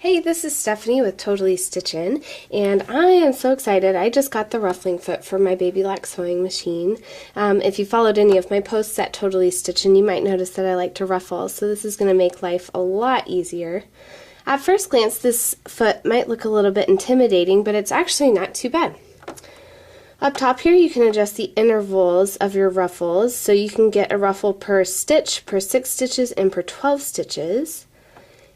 Hey, this is Stephanie with Totally Stitchin', and I am so excited. I just got the ruffling foot for my baby lock sewing machine. If you followed any of my posts at Totally Stitchin', you might notice that I like to ruffle, so this is going to make life a lot easier. At first glance, this foot might look a little bit intimidating, but it's actually not too bad. Up top here, you can adjust the intervals of your ruffles, so you can get a ruffle per stitch, per 6 stitches, and per 12 stitches.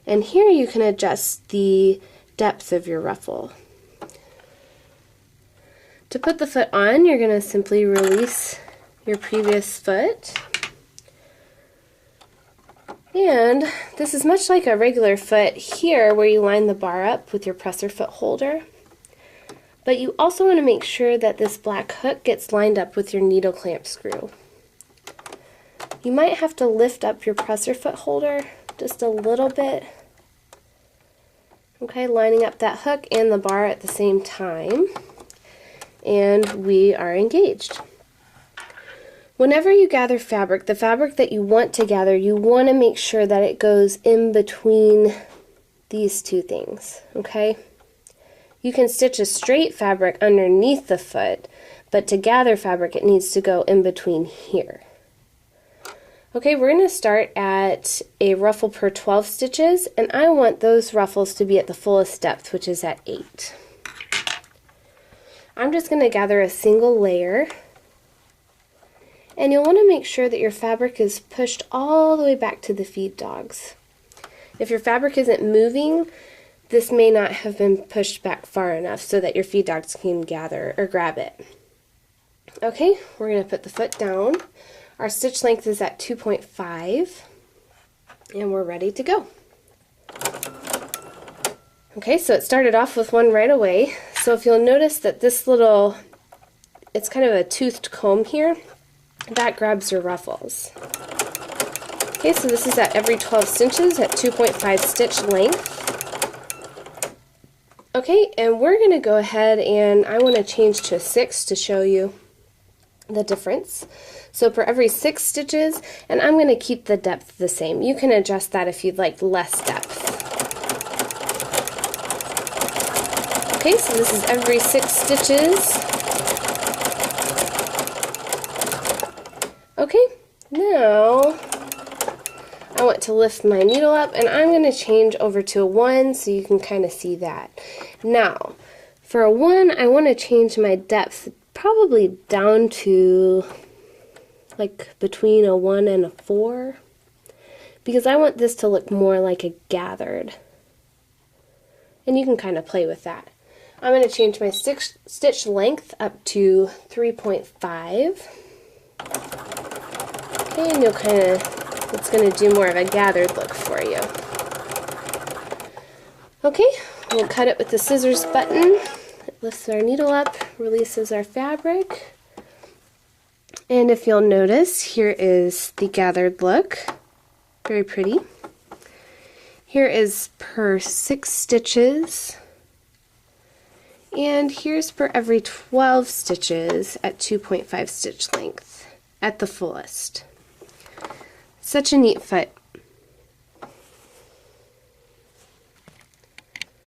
And here you can adjust the depth of your ruffle. To put the foot on, you're going to simply release your previous foot. And this is much like a regular foot here where you line the bar up with your presser foot holder. But you also want to make sure that this black hook gets lined up with your needle clamp screw. You might have to lift up your presser foot holder just a little bit. Okay, lining up that hook and the bar at the same time, and we are engaged. Whenever you gather fabric, the fabric that you want to gather, you want to make sure that it goes in between these two things, okay? You can stitch a straight fabric underneath the foot, but to gather fabric it needs to go in between here. Okay, we're going to start at a ruffle per 12 stitches, and I want those ruffles to be at the fullest depth, which is at 8. I'm just going to gather a single layer, and you'll want to make sure that your fabric is pushed all the way back to the feed dogs. If your fabric isn't moving, this may not have been pushed back far enough so that your feed dogs can gather or grab it. Okay, we're going to put the foot down. Our stitch length is at 2.5, and we're ready to go. Okay, so it started off with one right away. So if you'll notice that this little, it's kind of a toothed comb here, that grabs your ruffles. Okay, so this is at every 12 stitches at 2.5 stitch length. Okay, and we're going to go ahead and I want to change to 6 to show you the difference. So for every 6 stitches, and I'm going to keep the depth the same. You can adjust that if you'd like less depth. Okay, so this is every 6 stitches. Okay, now I want to lift my needle up, and I'm going to change over to a 1 so you can kind of see that. Now, for a 1, I want to change my depth probably down to like between a 1 and a 4, because I want this to look more like a gathered, and you can kind of play with that. I'm going to change my stitch length up to 3.5. Okay, and you'll kind of, it's going to do more of a gathered look for you. Okay, we'll cut it with the scissors button. It lifts our needle up, releases our fabric. And if you'll notice, here is the gathered look. Very pretty. Here is per 6 stitches. And here's for every 12 stitches at 2.5 stitch length at the fullest. Such a neat foot.